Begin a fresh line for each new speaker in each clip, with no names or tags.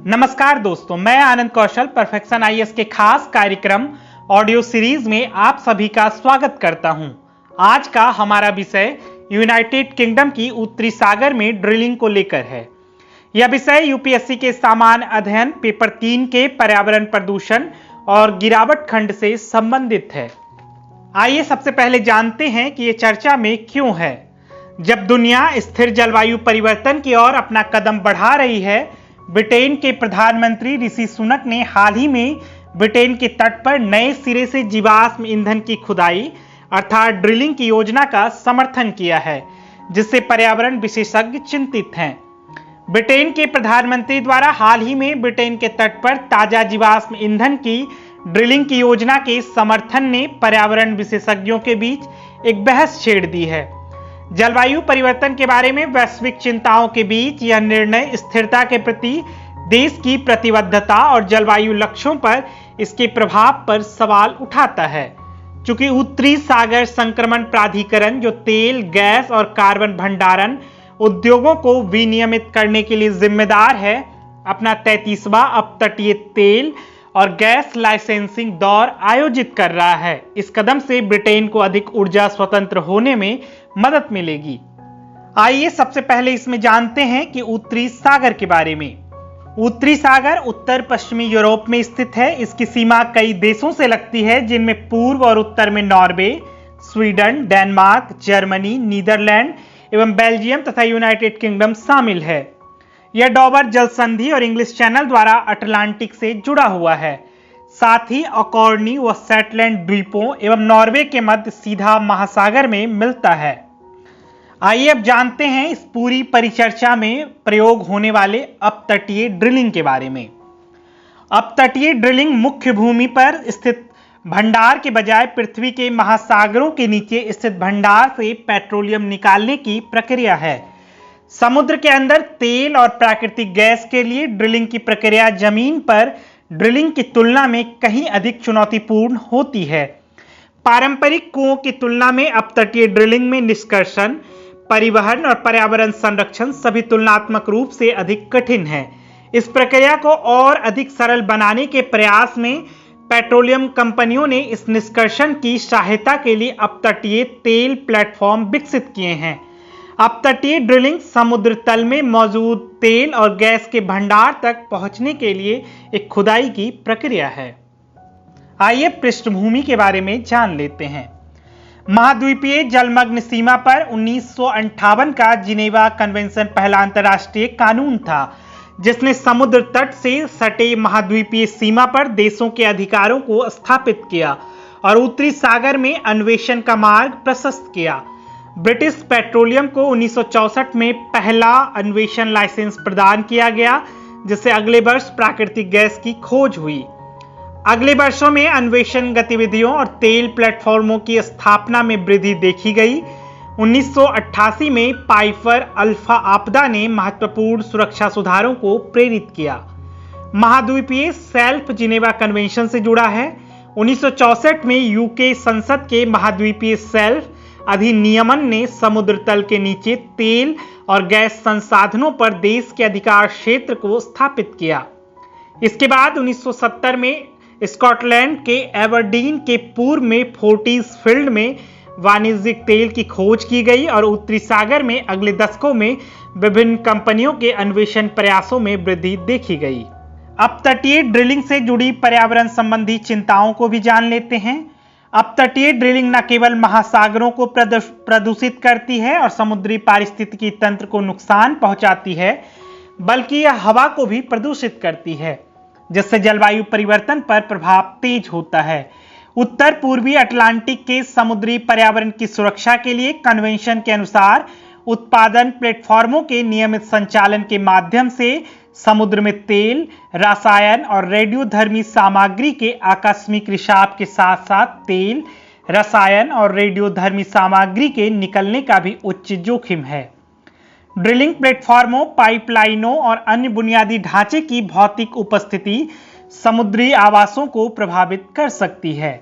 नमस्कार दोस्तों, मैं आनंद कौशल परफेक्शन आईएएस के खास कार्यक्रम ऑडियो सीरीज में आप सभी का स्वागत करता हूं। आज का हमारा विषय यूनाइटेड किंगडम की उत्तरी सागर में ड्रिलिंग को लेकर है। यह विषय यूपीएससी के सामान्य अध्ययन पेपर 3 के पर्यावरण प्रदूषण और गिरावट खंड से संबंधित है। आइए सबसे पहले जानते हैं कि यह चर्चा में क्यों है। जब दुनिया स्थिर जलवायु परिवर्तन की ओर अपना कदम बढ़ा रही है, ब्रिटेन के प्रधानमंत्री ऋषि सुनक ने हाल ही में ब्रिटेन के तट पर नए सिरे से जीवाश्म ईंधन की खुदाई अर्थात ड्रिलिंग की योजना का समर्थन किया है, जिससे पर्यावरण विशेषज्ञ चिंतित हैं। ब्रिटेन के प्रधानमंत्री द्वारा हाल ही में ब्रिटेन के तट पर ताजा जीवाश्म ईंधन की ड्रिलिंग की योजना के समर्थन ने पर्यावरण विशेषज्ञों के बीच एक बहस छेड़ दी है। जलवायु परिवर्तन के बारे में वैश्विक चिंताओं के बीच यह निर्णय स्थिरता के प्रति देश की प्रतिबद्धता और जलवायु लक्ष्यों पर इसके प्रभाव पर सवाल उठाता है। चूंकि उत्तरी सागर संक्रमण प्राधिकरण, जो तेल, गैस और कार्बन भंडारण उद्योगों को विनियमित करने के लिए जिम्मेदार है, अपना 33वां अपतटीय तेल और गैस लाइसेंसिंग दौर आयोजित कर रहा है। इस कदम से ब्रिटेन को अधिक ऊर्जा स्वतंत्र होने में मदद मिलेगी। आइए सबसे पहले इसमें जानते हैं कि उत्तरी सागर के बारे में। उत्तरी सागर उत्तर पश्चिमी यूरोप में स्थित है। इसकी सीमा कई देशों से लगती है, जिनमें पूर्व और उत्तर में Norway, Sweden, Denmark, Germany, Netherlands एवं बेल्जियम तथा यूनाइटेड किंगडम शामिल है। यह डॉबर जल संधि और इंग्लिश चैनल द्वारा अटलांटिक से जुड़ा हुआ है। साथ ही अकॉर्नी व सेटलैंड द्वीपों एवं नॉर्वे के मध्य सीधा महासागर में मिलता है। आइए अब जानते हैं इस पूरी परिचर्चा में प्रयोग होने वाले अपतटीय ड्रिलिंग के बारे में। अपतटीय ड्रिलिंग मुख्य भूमि पर स्थित भंडार के बजाय पृथ्वी के महासागरों के नीचे स्थित भंडार से पेट्रोलियम निकालने की प्रक्रिया है। समुद्र के अंदर तेल और प्राकृतिक गैस के लिए ड्रिलिंग की प्रक्रिया जमीन पर ड्रिलिंग की तुलना में कहीं अधिक चुनौतीपूर्ण होती है। पारंपरिक कुओं की तुलना में अपतटीय ड्रिलिंग में निष्कर्षण, परिवहन और पर्यावरण संरक्षण सभी तुलनात्मक रूप से अधिक कठिन है। इस प्रक्रिया को और अधिक सरल बनाने के प्रयास में पेट्रोलियम कंपनियों ने इस निष्कर्षण की सहायता के लिए अपतटीय तेल प्लेटफॉर्म विकसित किए हैं। अपतटीय ड्रिलिंग समुद्र तल में मौजूद तेल और गैस के भंडार तक पहुंचने के लिए एक खुदाई की प्रक्रिया है। आइए पृष्ठभूमि के बारे में जान लेते हैं। महाद्वीपीय जलमग्न सीमा पर 1958 का जिनेवा कन्वेंशन पहला अंतर्राष्ट्रीय कानून था, जिसने समुद्र तट से सटे महाद्वीपीय सीमा पर देशों के अधिकारों को स्थापित किया और उत्तरी सागर में अन्वेषण का मार्ग प्रशस्त किया। ब्रिटिश पेट्रोलियम को 1964 में पहला अन्वेषण लाइसेंस प्रदान किया गया, जिससे अगले वर्ष प्राकृतिक गैस की खोज हुई। अगले वर्षों में अन्वेषण गतिविधियों और तेल प्लेटफॉर्मों की स्थापना में वृद्धि देखी गई। 1988 में पाइफर अल्फा आपदा ने महत्वपूर्ण सुरक्षा सुधारों को प्रेरित किया। महाद्वीपीय सेल्फ जिनेवा कन्वेंशन से जुड़ा है। 1964 में यूके संसद के महाद्वीपीय सेल्फ अधिनियमन ने समुद्र तल के नीचे तेल और गैस संसाधनों पर देश के अधिकार क्षेत्र को स्थापित किया। इसके बाद 1970 में स्कॉटलैंड के एबरडीन के पूर्व में फोर्टिस फील्ड में वाणिज्यिक तेल की खोज की गई और उत्तरी सागर में अगले दशकों में विभिन्न कंपनियों के अन्वेषण प्रयासों में वृद्धि देखी गई। अपतटीय ड्रिलिंग से जुड़ी पर्यावरण संबंधी चिंताओं को भी जान लेते हैं। अपतटीय ड्रिलिंग न केवल महासागरों को प्रदूषित करती है और समुद्री पारिस्थितिकी तंत्र को नुकसान पहुंचाती है, बल्कि यह हवा को भी प्रदूषित करती है, जिससे जलवायु परिवर्तन पर प्रभाव तेज होता है। उत्तर पूर्वी अटलांटिक के समुद्री पर्यावरण की सुरक्षा के लिए कन्वेंशन के अनुसार उत्पादन प्लेटफॉर्मों के नियमित संचालन के माध्यम से समुद्र में तेल, रसायन और रेडियोधर्मी सामग्री के आकस्मिक रिसाव के साथ साथ तेल, रसायन और रेडियोधर्मी सामग्री के निकलने का भी उच्च जोखिम है। ड्रिलिंग प्लेटफॉर्मों, पाइपलाइनों और अन्य बुनियादी ढांचे की भौतिक उपस्थिति समुद्री आवासों को प्रभावित कर सकती है।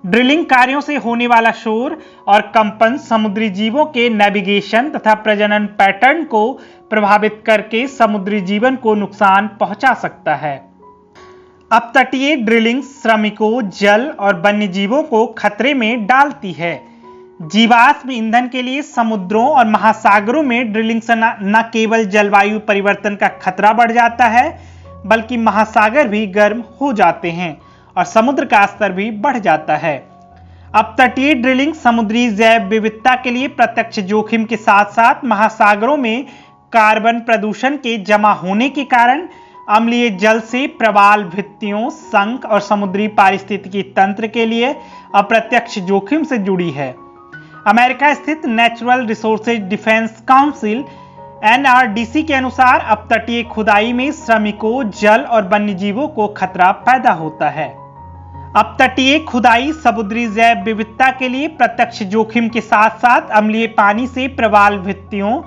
ड्रिलिंग कार्यों से होने वाला शोर और कंपन समुद्री जीवों के नेविगेशन तथा प्रजनन पैटर्न को प्रभावित करके समुद्री जीवन को नुकसान पहुंचा सकता है। अपतटीय ड्रिलिंग श्रमिकों, जल और वन्य जीवों को खतरे में डालती है। जीवाश्म ईंधन के लिए समुद्रों और महासागरों में ड्रिलिंग से न केवल जलवायु परिवर्तन का खतरा बढ़ जाता है, बल्कि महासागर भी गर्म हो जाते हैं और समुद्र का स्तर भी बढ़ जाता है। अपतटीय ड्रिलिंग समुद्री जैव विविधता के लिए प्रत्यक्ष जोखिम के साथ साथ महासागरों में कार्बन प्रदूषण के जमा होने के कारण अम्लीय जल से प्रवाल भित्तियों, शंख और समुद्री पारिस्थितिकी तंत्र के लिए अप्रत्यक्ष जोखिम से जुड़ी है। अमेरिका स्थित natural resources defence council NRDC के अनुसार अपतटीय खुदाई में श्रमिकों, जल और वन्यजीवों को खतरा पैदा होता है। अपतटीय खुदाई समुद्री जैव विविधता के लिए प्रत्यक्ष जोखिम के साथ साथ अम्लीय पानी से प्रवाल भित्तियों,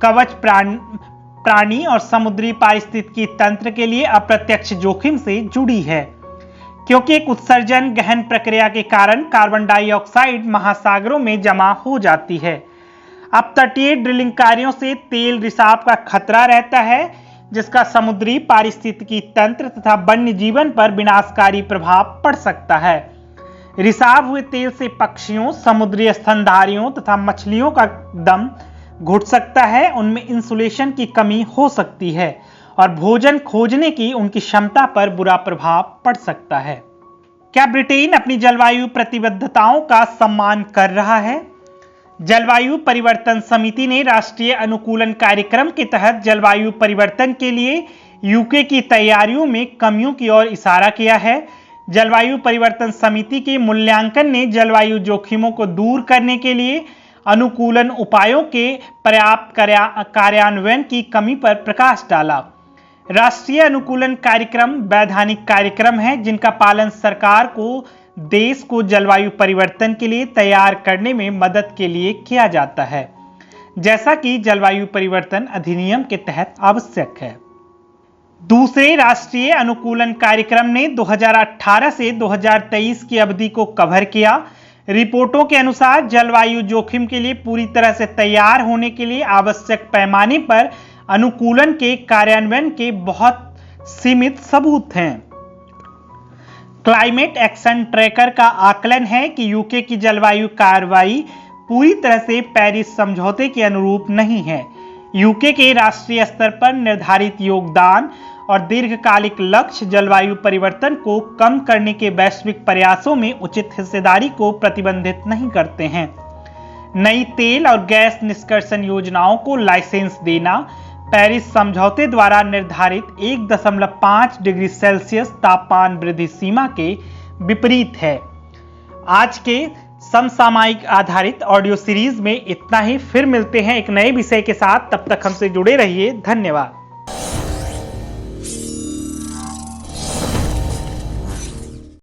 कवच प्राणी और समुद्री पारिस्थितिकी तंत्र के लिए अप्रत्यक्ष जोखिम से जुड़ी है, क्योंकि एक उत्सर्जन गहन प्रक्रिया के कारण कार्बन डाइऑक्साइड महासागरों में जमा हो जाती है। अपतटीय ड्रिलिंग कार्यों से तेल रिसाव का खतरा रहता है, जिसका समुद्री पारिस्थितिकी तंत्र तथा वन्य जीवन पर विनाशकारी प्रभाव पड़ सकता है। रिसाव हुए तेल से पक्षियों, समुद्री स्तनधारियों तथा मछलियों का दम घुट सकता है, उनमें इंसुलेशन की कमी हो सकती है और भोजन खोजने की उनकी क्षमता पर बुरा प्रभाव पड़ सकता है। क्या ब्रिटेन अपनी जलवायु प्रतिबद्धताओं का सम्मान कर रहा है? जलवायु परिवर्तन समिति ने राष्ट्रीय अनुकूलन कार्यक्रम के तहत जलवायु परिवर्तन के लिए यूके की तैयारियों में कमियों की ओर इशारा किया है। जलवायु परिवर्तन समिति के मूल्यांकन ने जलवायु जोखिमों को दूर करने के लिए अनुकूलन उपायों के पर्याप्त कार्यान्वयन की कमी पर प्रकाश डाला। राष्ट्रीय अनुकूलन कार्यक्रम वैधानिक कार्यक्रम है, जिनका पालन सरकार को देश को जलवायु परिवर्तन के लिए तैयार करने में मदद के लिए किया जाता है, जैसा कि जलवायु परिवर्तन अधिनियम के तहत आवश्यक है। दूसरे राष्ट्रीय अनुकूलन कार्यक्रम ने 2018 से 2023 की अवधि को कवर किया। रिपोर्टों के अनुसार जलवायु जोखिम के लिए पूरी तरह से तैयार होने के लिए आवश्यक पैमाने पर अनुकूलन के कार्यान्वयन के बहुत सीमित सबूत हैं। क्लाइमेट एक्शन ट्रैकर का आकलन है कि यूके की जलवायु कार्रवाई पूरी तरह से पेरिस समझौते के अनुरूप नहीं है। यूके के राष्ट्रीय स्तर पर निर्धारित योगदान और दीर्घकालिक लक्ष्य जलवायु परिवर्तन को कम करने के वैश्विक प्रयासों में उचित हिस्सेदारी को प्रतिबंधित नहीं करते हैं। नई तेल और गैस निष्कर्षण योजनाओं को लाइसेंस देना पेरिस समझौते द्वारा निर्धारित 1.5 डिग्री सेल्सियस तापमान वृद्धि सीमा के विपरीत है। आज के समसामयिक आधारित ऑडियो सीरीज में इतना ही। फिर मिलते हैं एक नए विषय के साथ, तब तक हमसे जुड़े रहिए। धन्यवाद।